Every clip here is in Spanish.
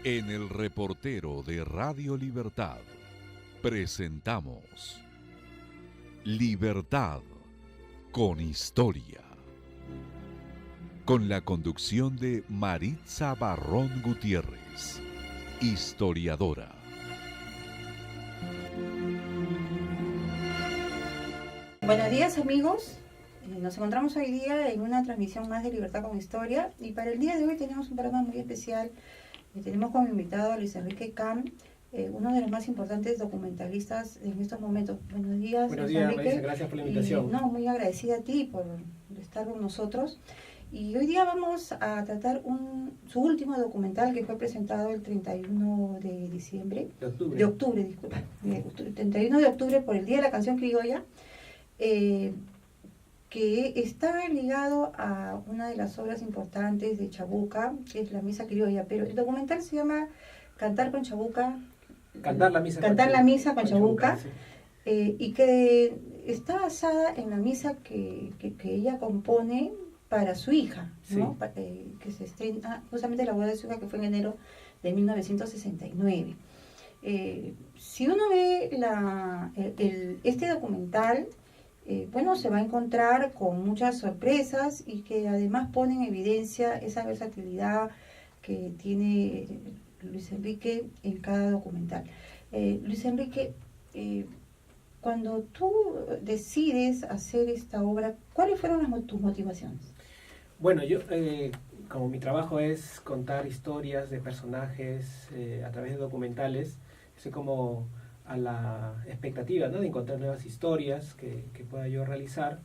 En el reportero de Radio Libertad presentamos Libertad con Historia, con la conducción de Maritza Barrón Gutiérrez, historiadora. Buenos días, amigos. Nos encontramos hoy día en una transmisión más de Libertad con Historia, y para el día de hoy tenemos un programa muy especial. Tenemos como invitado a Luis Enrique Cam, uno de los más importantes documentalistas en estos momentos. Buenos días, Buenos Luis días, Enrique. Marisa, gracias por la invitación. Muy agradecida a ti por estar con nosotros. Y hoy día vamos a tratar su último documental, que fue presentado el 31 de diciembre. De octubre, disculpa. 31 de octubre, por el Día de la Canción Criolla, que está ligado a una de las obras importantes de Chabuca, que es la Misa Criolla. Pero el documental se llama Cantar con Chabuca. Cantar la misa con Chabuca. Sí. Y que está basada en la misa que ella compone para su hija, ¿no? Sí. Que se estrena justamente la boda de su hija, que fue en enero de 1969. Si uno ve este documental, se va a encontrar con muchas sorpresas, y que además pone en evidencia esa versatilidad que tiene Luis Enrique en cada documental. Luis Enrique, cuando tú decides hacer esta obra, ¿cuáles fueron tus motivaciones? Bueno, yo, como mi trabajo es contar historias de personajes a través de documentales, estoy como a la expectativa, ¿no?, de encontrar nuevas historias que pueda yo realizar.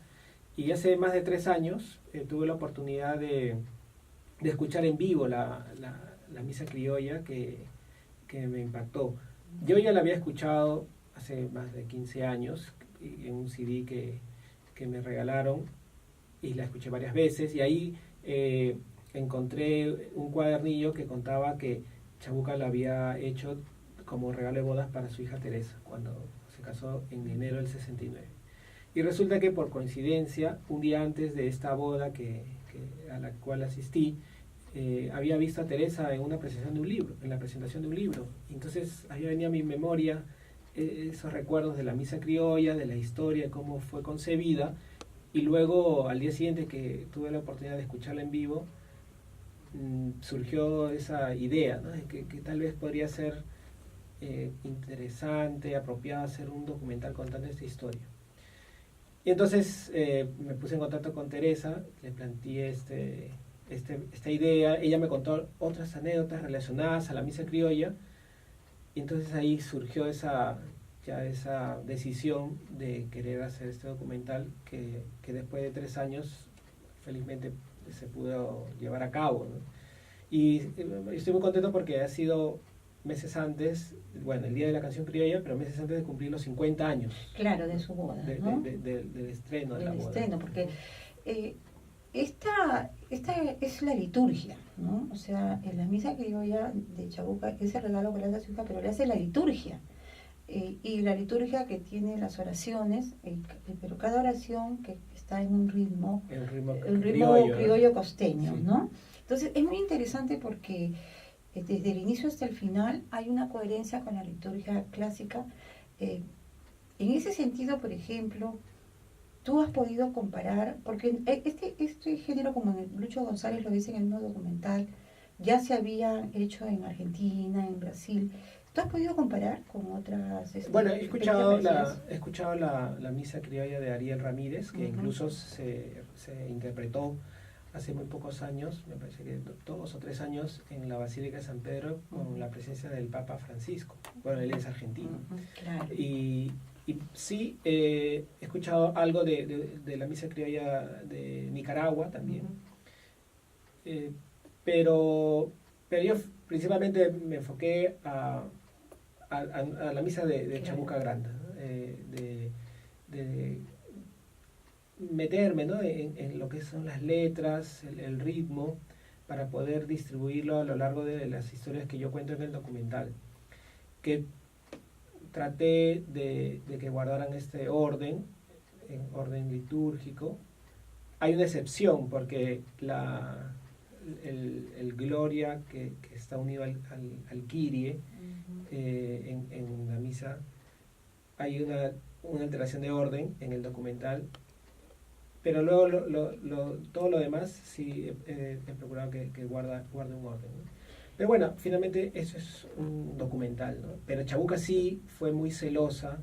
Y hace más de 3 años tuve la oportunidad de escuchar en vivo la misa criolla que me impactó. Yo ya la había escuchado hace más de 15 años en un CD que me regalaron, y la escuché varias veces, y ahí encontré un cuadernillo que contaba que Chabuca la había hecho como regalo de bodas para su hija Teresa, cuando se casó en enero del 69. Y resulta que, por coincidencia, un día antes de esta boda a la cual asistí, había visto a Teresa en una presentación de un libro, Entonces había venido a mi memoria esos recuerdos de la misa criolla, de la historia, cómo fue concebida. Y luego, al día siguiente que tuve la oportunidad de escucharla en vivo, surgió esa idea, ¿no?, de que tal vez podría ser interesante, apropiado hacer un documental contando esta historia. Y entonces me puse en contacto con Teresa, le planteé esta idea. Ella me contó otras anécdotas relacionadas a la misa criolla, y entonces ahí surgió esa decisión de querer hacer este documental que después de 3 años felizmente se pudo llevar a cabo, ¿no? Y estoy muy contento porque ha sido meses antes, el Día de la Canción Criolla, pero meses antes de cumplir los 50 años. Claro, de su boda, ¿no? Del estreno de la boda. Estreno, porque esta es la liturgia, ¿no? O sea, en la misa criolla de Chabuca, ese regalo que le hace a su hija, pero le hace la liturgia. Y la liturgia que tiene las oraciones, pero cada oración que está en un ritmo, criollo costeño, sí, ¿no? Entonces es muy interesante porque desde el inicio hasta el final hay una coherencia con la liturgia clásica. En ese sentido, por ejemplo, tú has podido comparar, porque este género, como en Lucho González lo dice en el mismo documental, ya se había hecho en Argentina, en Brasil. ¿Tú has podido comparar con otras? He escuchado la misa criolla de Ariel Ramírez, que incluso se interpretó hace muy pocos años, me parece que 2 o 3 años, en la Basílica de San Pedro, con la presencia del Papa Francisco. Él es argentino. Claro. Y sí, he escuchado algo de la misa criolla de Nicaragua también. Pero yo principalmente me enfoqué a la misa de Chabuca Granda, ¿no? De meterme, ¿no?, en lo que son las letras, el ritmo, para poder distribuirlo a lo largo de las historias que yo cuento en el documental, que traté de que guardaran este orden, en orden litúrgico. Hay una excepción, porque la el Gloria que está unido al Kyrie. En la misa hay una alteración de orden en el documental, pero luego todo lo demás sí he procurado que guarde un orden, ¿no? Pero bueno, finalmente eso es un documental, ¿no? Pero Chabuca sí fue muy celosa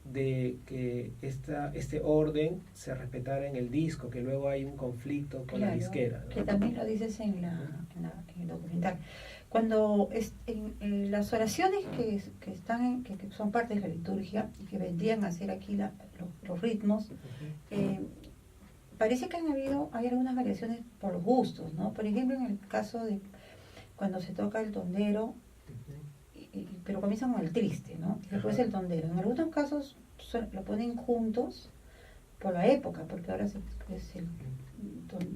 de que este orden se respetara en el disco, que luego hay un conflicto con la disquera, ¿no? Que también lo dices en el documental. Cuando las oraciones que están que son parte de la liturgia y que vendrían a ser aquí los ritmos, parece que hay algunas variaciones por los gustos, ¿no? Por ejemplo, en el caso de cuando se toca el tondero, pero comienzan con el triste, ¿no? Y después el tondero. En algunos casos lo ponen juntos por la época, porque ahora es el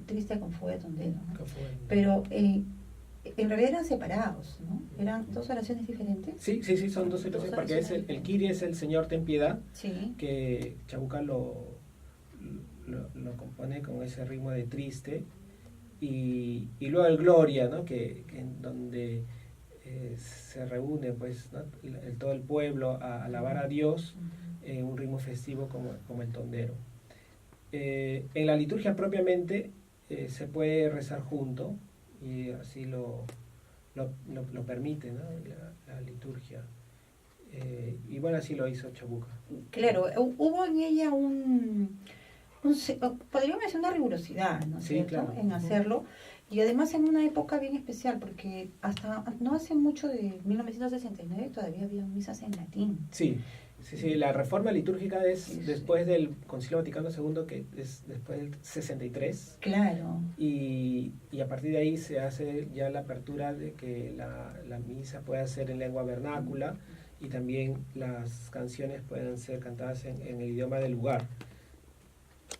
triste con fuego de tondero, ¿no? Pero en realidad eran separados, ¿no? Eran dos oraciones diferentes. Sí, son dos oraciones, porque el Kyrie es el Señor ten piedad, sí, que Chabuca lo compone con ese ritmo de triste, y luego el Gloria, ¿no? que en donde se reúne pues, ¿no? todo el pueblo a alabar a Dios en un ritmo festivo como el tondero. En la liturgia propiamente se puede rezar junto, y así lo permite, ¿no? la liturgia. Y bueno, así lo hizo Chabuca. Claro, hubo en ella podríamos decir una rigurosidad, ¿no es cierto? Claro. En hacerlo, y además en una época bien especial, porque hasta no hace mucho de 1969 todavía había misas en latín. Sí, la reforma litúrgica es después del Concilio Vaticano II, que es después del 63. Claro. Y a partir de ahí se hace ya la apertura de que la misa pueda ser en lengua vernácula, y también las canciones puedan ser cantadas en el idioma del lugar.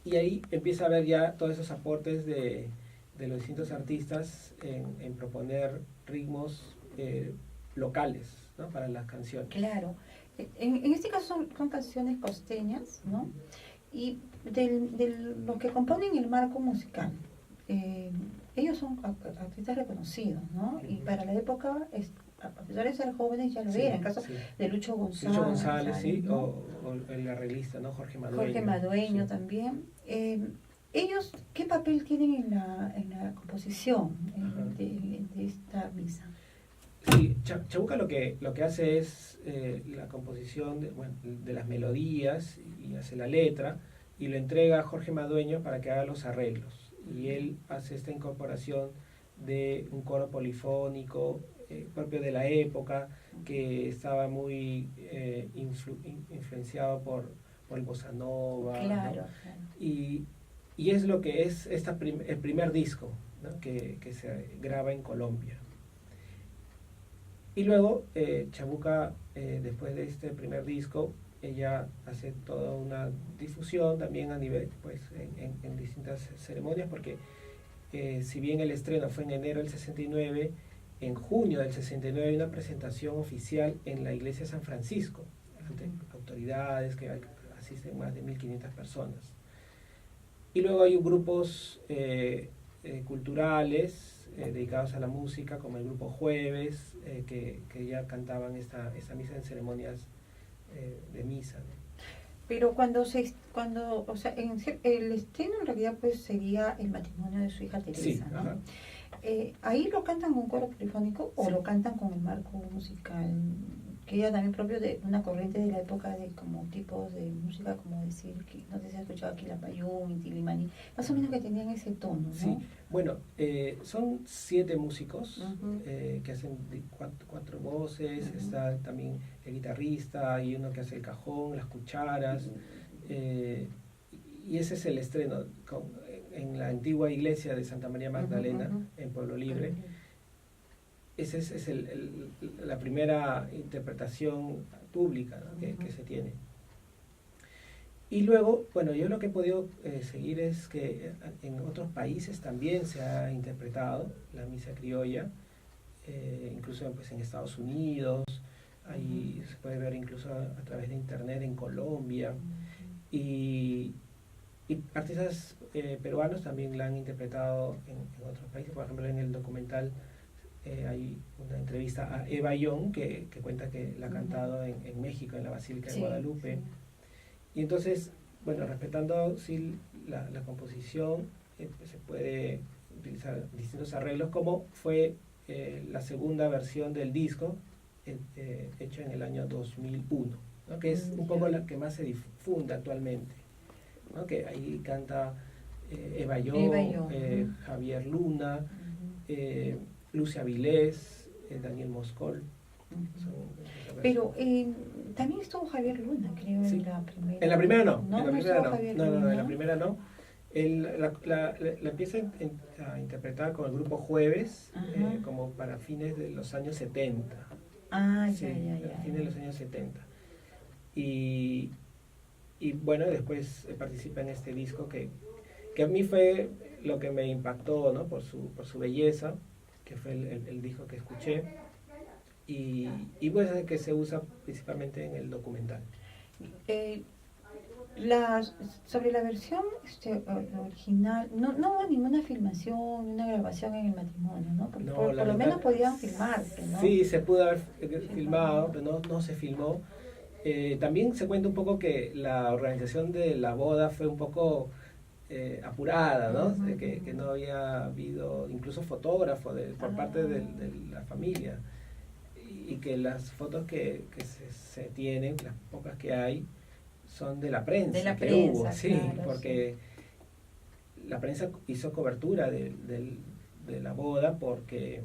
Y ahí empieza a haber ya todos esos aportes de los distintos artistas en proponer ritmos locales, ¿no? Para las canciones. Claro. En este caso son canciones costeñas, ¿no? Y de los que componen el marco musical, ellos son artistas reconocidos, ¿no? Y para la época, a pesar de ser jóvenes, ya lo eran. En el caso de Lucho González, sí, ¿no? o el arreglista, ¿no? Jorge Madueño sí. También. Ellos, ¿qué papel tienen en la composición de esta misa? Sí, Chabuca lo que hace es la composición de las melodías, y hace la letra, y lo entrega a Jorge Madueño para que haga los arreglos. Y él hace esta incorporación de un coro polifónico propio de la época, que estaba muy influenciado por el bossa nova, claro, ¿no? Claro. Y es lo que es el primer disco, ¿no? que se graba en Colombia. Y luego Chabuca, después de este primer disco, ella hace toda una difusión también a nivel, pues, en distintas ceremonias, porque si bien el estreno fue en enero del 69, en junio del 69 hay una presentación oficial en la iglesia de San Francisco, ante autoridades, que asisten más de 1.500 personas. Y luego hay grupos culturales dedicados a la música, como el grupo Jueves, que ya cantaban esta misa en ceremonias de misa, ¿no? Pero cuando o sea, el estreno en realidad pues sería el matrimonio de su hija Teresa, Sí, ¿no? ajá. ¿Ahí lo cantan con coro polifónico o lo cantan con el marco musical? Que era también propio de una corriente de la época, de como tipos de música, como decir, que no sé si has escuchado aquí la Payún, Inti Illimani, más o menos que tenían ese tono, ¿no? Sí, bueno, son 7 músicos que hacen cuatro voces, está también el guitarrista, y uno que hace el cajón, las cucharas, y ese es el estreno en la antigua iglesia de Santa María Magdalena, en Pueblo Libre. Esa es la primera interpretación pública, ¿no? que se tiene. Y luego, bueno, yo lo que he podido seguir es que en otros países también se ha interpretado la misa criolla, incluso pues, en Estados Unidos, ahí se puede ver incluso a través de internet en Colombia, y y artistas peruanos también la han interpretado en otros países. Por ejemplo, en el documental hay una entrevista a Eva Young que cuenta que la ha cantado en México, en la Basílica de Guadalupe. Sí. Y entonces, bueno, respetando sí, la composición, pues se puede utilizar distintos arreglos, como fue la segunda versión del disco, hecho en el año 2001, ¿no? Que es un poco la que más se difunde actualmente, ¿no? Que ahí canta Eva Young, Javier Luna, Lucia Vilés, Daniel Moscol. Pero también estuvo Javier Luna, creo, sí. en la primera. En la primera no. No, en la primera no. No, En la primera no. La empieza a interpretar con el grupo Jueves, como para fines de los años 70. Ah, sí, ya. fines de los años 70. Y bueno, después participa en este disco que a mí fue lo que me impactó, ¿no? Por su belleza, que fue el disco que escuché. Y pues es que se usa principalmente en el documental. Sobre la versión original, no hubo ninguna filmación, una grabación en el matrimonio, ¿no? Porque por lo menos podían filmarse, ¿no? Sí, se pudo haber filmado, pero no se filmó. También se cuenta un poco que la organización de la boda fue un poco apurada, ¿no? De que no había habido incluso fotógrafo por parte de la familia, y que las fotos que se tienen, las pocas que hay, son de la prensa. De la que prensa, hubo, sí, claro, porque la prensa hizo cobertura de la boda, porque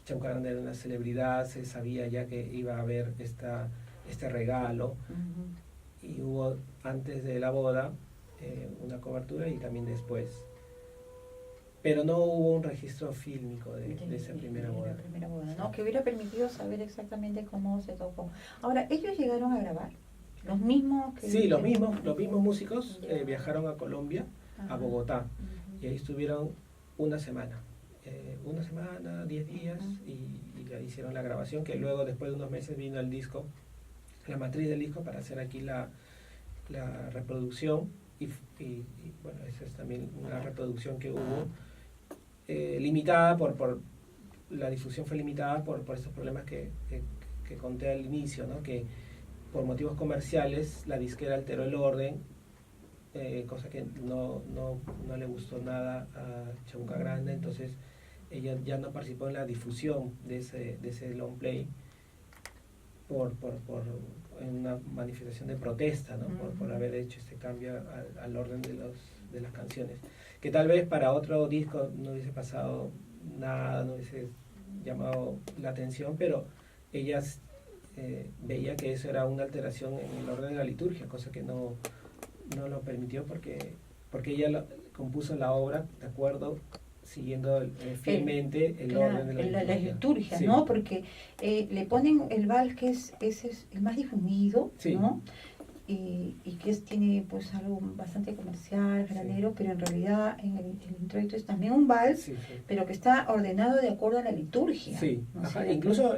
Chabuca Granda era una celebridad, se sabía ya que iba a haber este regalo, y hubo antes de la boda una cobertura y también después. Pero no hubo un registro fílmico de esa primera boda. ¿No? Que hubiera permitido saber exactamente cómo se tocó. Ahora, ¿ellos llegaron a grabar? ¿Los mismos? Sí, los mismos músicos viajaron a Colombia, a Bogotá, y ahí estuvieron una semana, 10 días, y ya hicieron la grabación, que luego después de unos meses vino el disco, la matriz del disco, para hacer aquí la reproducción, y bueno, esa es también una reproducción que hubo, limitada por la difusión fue limitada por estos problemas que conté al inicio, ¿no? Que por motivos comerciales la disquera alteró el orden, cosa que no le gustó nada a Chabuca Granda. Entonces ella ya no participó en la difusión de ese long play en una manifestación de protesta, ¿no? Por haber hecho este cambio al orden de las canciones, que tal vez para otro disco no hubiese pasado nada, no hubiese llamado la atención, pero ellas veía que eso era una alteración en el orden de la liturgia, cosa que no lo permitió, porque ella compuso la obra de acuerdo, siguiendo fielmente el orden de la liturgia, sí. ¿no? Porque le ponen el vals, que es el más difundido, sí, ¿no? Y que tiene pues algo bastante comercial, granero, sí, pero en realidad en el introito es también un vals, sí, sí, pero que está ordenado de acuerdo a la liturgia. Sí, ¿no? Ajá, incluso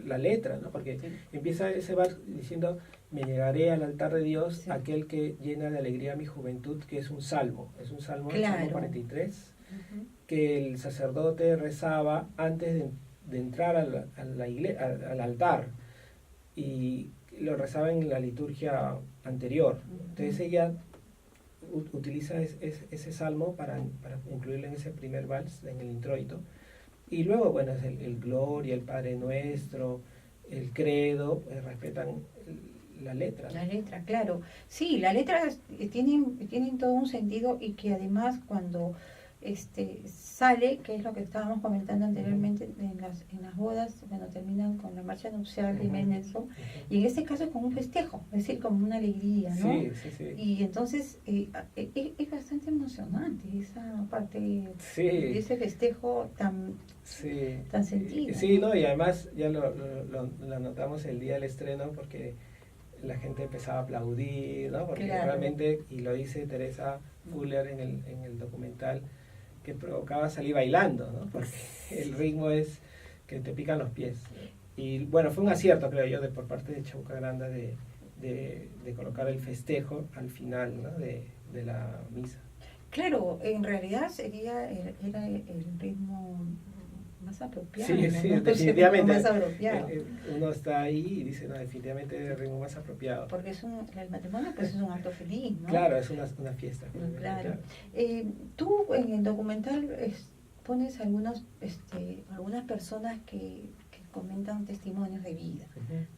la letra, ¿no? Porque sí, empieza ese vals diciendo: me llegaré al altar de Dios, sí, aquel que llena de alegría mi juventud, que es un salmo, claro, el Salmo 43, que el sacerdote rezaba antes de entrar al altar, y lo rezaba en la liturgia anterior. Entonces ella utiliza ese salmo para incluirlo en ese primer vals, en el introito, y luego, bueno, es el Gloria, el Padre Nuestro, el Credo, respetan la letra. La letra, claro. Sí, las letras tienen todo un sentido, y que además cuando sale, que es lo que estábamos comentando anteriormente, en las bodas, cuando terminan con la marcha nupcial de Mendelssohn, y en este caso es como un festejo, es decir, como una alegría, ¿no? Sí, sí, sí. Y entonces es bastante emocionante esa parte, sí, de ese festejo tan sentido. Sí, ¿no? Y además ya lo notamos el día del estreno, porque la gente empezaba a aplaudir, ¿no? Porque claro, realmente, y lo dice Teresa Fuller en el documental, que provocaba salir bailando, ¿no? Porque el ritmo es que te pican los pies. Y bueno, fue un acierto, creo yo, por parte de Chabuca Granda de colocar el festejo al final, ¿no? de de la misa. Claro, en realidad era el ritmo más apropiado. Sí, ¿no? sí, El definitivamente. más apropiado. Uno está ahí y dice, no, definitivamente es el ritmo más apropiado. Porque el matrimonio pues es un acto feliz, ¿no? Claro, es una fiesta. Claro. Tú en el documental pones algunas personas que comentan testimonios de vida,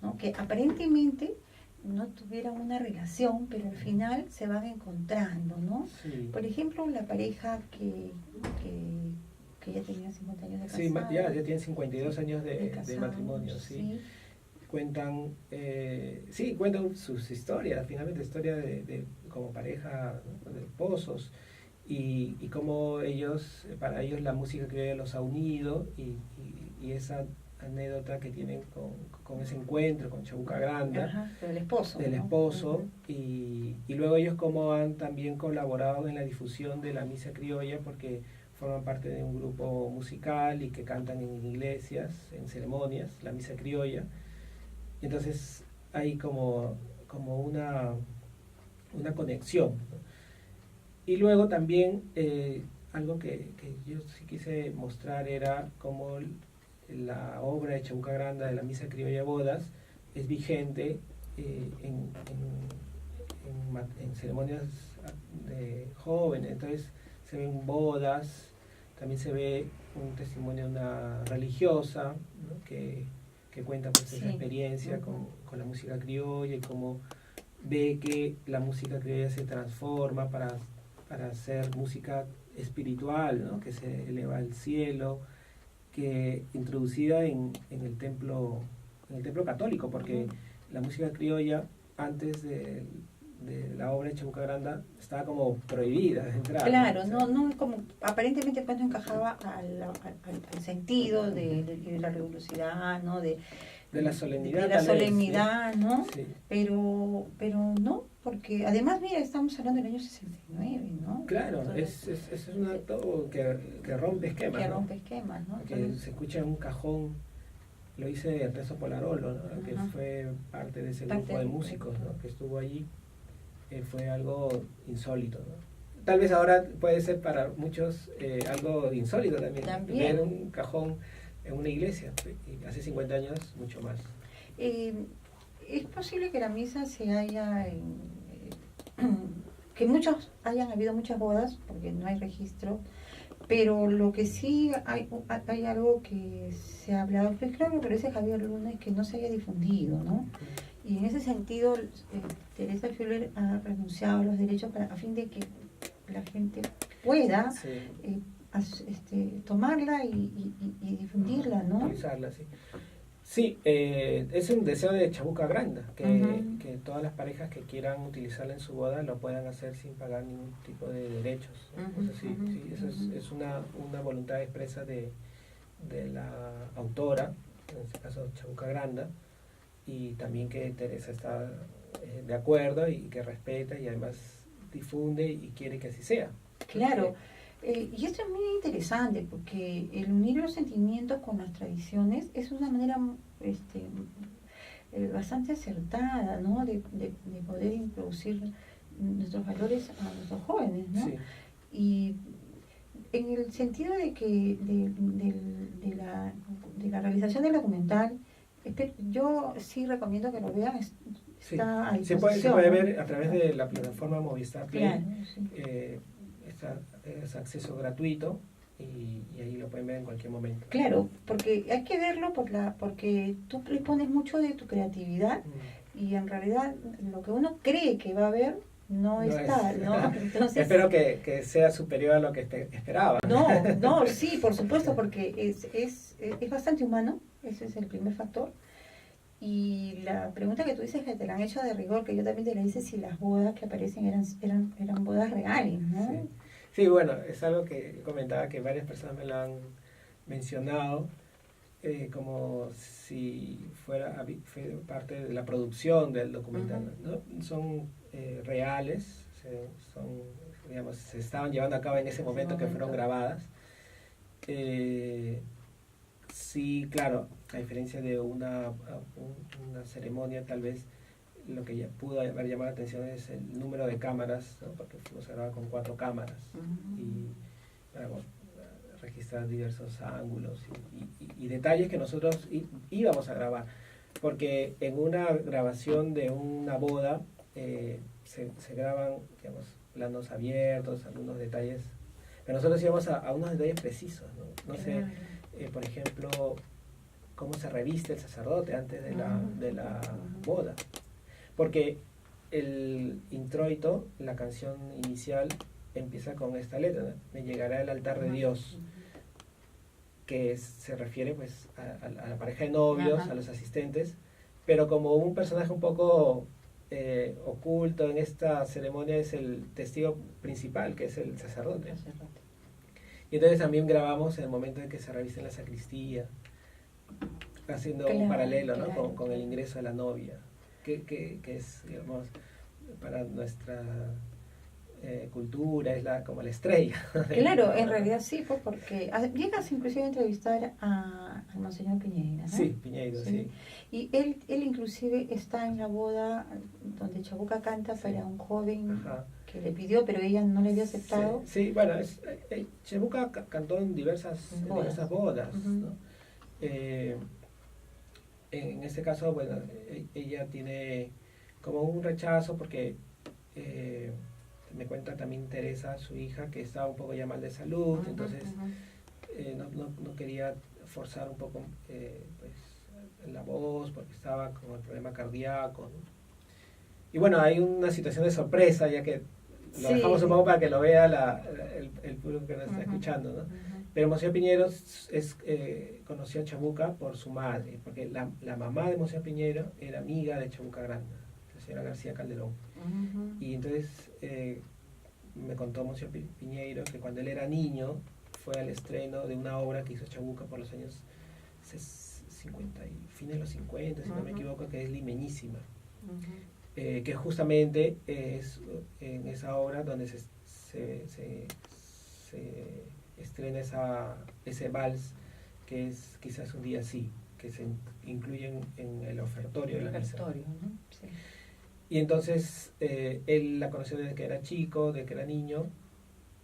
¿no? Que aparentemente no tuvieran una relación, pero al final se van encontrando, ¿no? Sí. Por ejemplo, la pareja que ya tenía 50 años de casado. Sí, ya tienen 52 años de casado, matrimonio, sí. sí. Cuentan sus historias, finalmente historia de como pareja, ¿no? De esposos, y cómo para ellos la música que los ha unido, y esa anécdota que tienen con ese encuentro con Chabuca Granda. Ajá, del esposo. Del ¿no? esposo, Uh-huh. y luego ellos como han también colaborado en la difusión de la misa criolla, porque forman parte de un grupo musical y que cantan en iglesias, en ceremonias, la misa criolla. Entonces hay como una conexión, ¿no? Y luego también algo que yo sí quise mostrar era cómo la obra de Chabuca Granda de la misa criolla bodas es vigente en ceremonias de jóvenes. Entonces se ven bodas, también se ve un testimonio de una religiosa, ¿no? que cuenta pues esa experiencia con la música criolla, y cómo ve que la música criolla se transforma para hacer música espiritual, ¿no? Que se eleva al cielo, que introducida en el templo católico, porque la música criolla antes de la obra de Chabuca Granda estaba como prohibida de entrar. Claro, ¿no? O sea, no como aparentemente pues no encajaba al sentido de la rigurosidad, ¿no? De la solemnidad. De la solemnidad, ¿sí? ¿No? Sí. Pero no, porque además, mira, estamos hablando del año 69, ¿no? Claro, entonces, es un acto que rompe esquemas. Que ¿no? rompe esquemas, ¿no? Que se escucha en un cajón. Lo hice Rezo Polarolo, ¿no? Que fue parte de ese grupo de músicos, ¿no? Que estuvo allí. Fue algo insólito, ¿no? Tal vez ahora puede ser para muchos algo insólito también. Ver un cajón en una iglesia, y hace 50 años mucho más. Es posible que la misa se haya que hayan habido muchas bodas, porque no hay registro, pero lo que sí hay algo que se ha hablado, pues creo que parece Javier Luna, que no se haya difundido, ¿no? Y en ese sentido, Teresa Fuller ha renunciado a los derechos a fin de que la gente pueda tomarla y difundirla, ¿no? Utilizarla, sí. Sí, es un deseo de Chabuca Granda, que todas las parejas que quieran utilizarla en su boda lo puedan hacer sin pagar ningún tipo de derechos. Eso es una voluntad expresa de la autora, en este caso Chabuca Granda, y también que Teresa está de acuerdo y que respeta y además difunde y quiere que así sea. Claro, y esto es muy interesante porque el unir los sentimientos con las tradiciones es una manera bastante acertada, ¿no? De poder introducir nuestros valores a nuestros jóvenes, ¿no? Sí. Y en el sentido de que de la realización del documental, yo sí recomiendo que lo vean. Está a se puede ver a través de la plataforma Movistar Play. Claro, sí. Es acceso gratuito y ahí lo pueden ver en cualquier momento. Claro, porque hay que verlo porque tú le pones mucho de tu creatividad y en realidad lo que uno cree que va a ver no está, ¿no? Entonces, espero que sea superior a lo que esperaba. No, sí, por supuesto, porque es bastante humano, ese es el primer factor. Y la pregunta que tú dices que te la han hecho de rigor, que yo también te la hice, si las bodas que aparecen eran bodas reales, ¿no? Sí, bueno, es algo que comentaba que varias personas me lo han mencionado, como si fuera parte de la producción del documental, ¿no? Son reales, se estaban llevando a cabo en ese momento que fueron grabadas. Sí, claro, a diferencia de una ceremonia, tal vez lo que ya pudo haber llamado la atención es el número de cámaras, ¿no? Porque fuimos a grabar con 4 cámaras y para registrar diversos ángulos y detalles que nosotros íbamos a grabar. Porque en una grabación de una boda se graban, digamos, planos abiertos, algunos detalles, pero nosotros íbamos a unos detalles precisos, ¿no? No sé, por ejemplo, cómo se reviste el sacerdote antes de la boda. Porque el introito, la canción inicial, empieza con esta letra, ¿no? Me llegará el altar de Dios, que se refiere pues a la pareja de novios, a los asistentes, pero como un personaje un poco oculto en esta ceremonia es el testigo principal, que es el sacerdote. Y entonces también grabamos en el momento en que se reviste en la sacristía, haciendo un paralelo, ¿no? Con el ingreso de la novia, que es, digamos, para nuestra cultura, es como la estrella. Claro, en realidad sí, pues porque llegas inclusive a entrevistar a Monseñor Piñeira, ¿no? Sí, Piñeiro, sí. Y él inclusive está en la boda donde Chabuca canta para un joven que le pidió, pero ella no le había aceptado. Sí, bueno, Chabuca cantó en diversas bodas, ¿no? En este caso, bueno, ella tiene como un rechazo porque me cuenta también Teresa, su hija, que estaba un poco ya mal de salud, entonces no quería forzar un poco pues, la voz porque estaba con el problema cardíaco, ¿no? Y bueno, hay una situación de sorpresa, ya que lo dejamos un poco para que lo vea el público que nos está escuchando, ¿no? Pero Monseñor Piñeiro conoció a Chabuca por su madre, porque la mamá de Monseñor Piñeiro era amiga de Chabuca Granda, la señora García Calderón. Y entonces me contó Monseñor Piñeiro que cuando él era niño fue al estreno de una obra que hizo Chabuca por los años 50, fines de los 50, si no me equivoco, que es Limeñísima. Que justamente es en esa obra donde se estrena ese vals que es Quizás un día sí, que se incluye en el ofertorio de la misa. ¿No? Sí. Y entonces él la conoció desde que era chico, desde que era niño,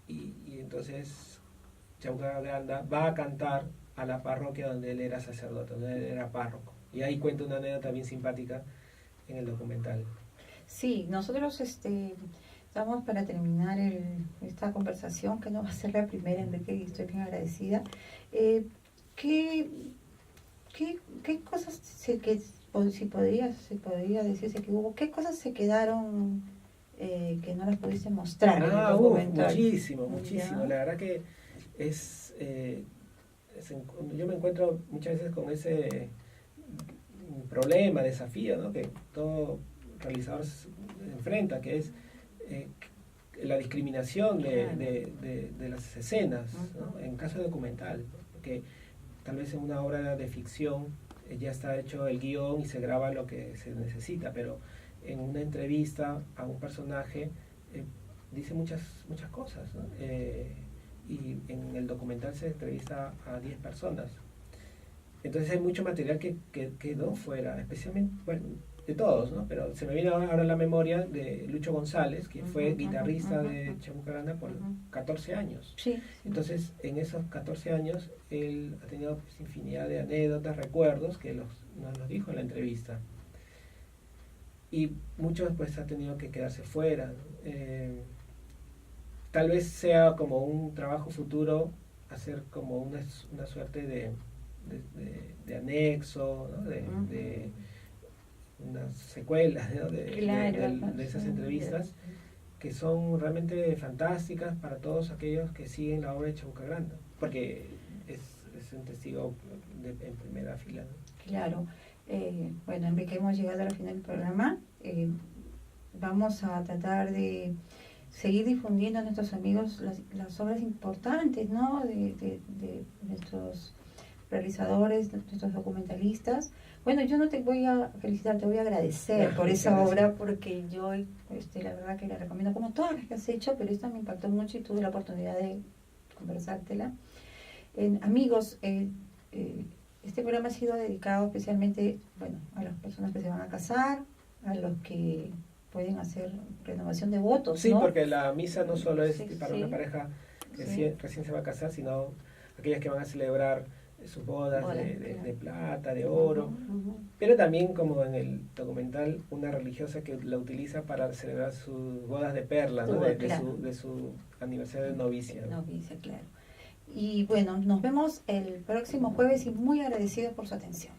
y entonces Chabuca Granda va a cantar a la parroquia donde él era sacerdote, donde él era párroco. Y ahí cuenta una anécdota bien simpática en el documental. Sí, nosotros estamos para terminar esta conversación, que no va a ser la primera, Enrique, y estoy bien agradecida. ¿Qué cosas si podría decirse que hubo, qué cosas se quedaron que no las pudiste mostrar en el documental? Muchísimo. La verdad que yo me encuentro muchas veces con ese problema, desafío, ¿no? Que todo realizador se enfrenta, que es la discriminación de las escenas, ¿no? En caso documental, porque tal vez en una obra de ficción ya está hecho el guión y se graba lo que se necesita, pero en una entrevista a un personaje dice muchas cosas, ¿no? Y en el documental se entrevista a 10 personas. Entonces hay mucho material que quedó fuera, especialmente, bueno, de todos, ¿no? Pero se me viene ahora a la memoria de Lucho González, que fue guitarrista de Chabuca Granda por 14 años. Sí. Entonces, en esos 14 años, él ha tenido pues, infinidad de anécdotas, recuerdos, que nos los dijo en la entrevista. Y muchos pues ha tenido que quedarse fuera, ¿no? Tal vez sea como un trabajo futuro hacer como una suerte de anexo, ¿no? de unas secuelas, ¿no? de esas entrevistas que son realmente fantásticas para todos aquellos que siguen la obra de Chabuca Granda, porque es un testigo en primera fila, ¿no? Claro. Bueno, Enrique, hemos llegado al final del programa. Vamos a tratar de seguir difundiendo a nuestros amigos las obras importantes, ¿no? de nuestros realizadores, nuestros documentalistas. Bueno, yo no te voy a felicitar, te voy a agradecer por esa obra, porque yo la verdad que la recomiendo como todas las que has hecho, pero esta me impactó mucho y tuve la oportunidad de conversártela. Amigos, este programa ha sido dedicado especialmente, bueno, a las personas que se van a casar, a los que pueden hacer renovación de votos, Sí, ¿no? porque la misa no solo es Sí, para sí. una pareja que Sí. recién se va a casar, sino aquellas que van a celebrar sus bodas Bodas, de claro. plata, de oro, Ujú. pero también, como en el documental, una religiosa que la utiliza para celebrar sus bodas de perla, ¿no? Claro. De su aniversario de novicia, ¿no? Novicia, claro. Y bueno, nos vemos el próximo jueves y muy agradecidos por su atención.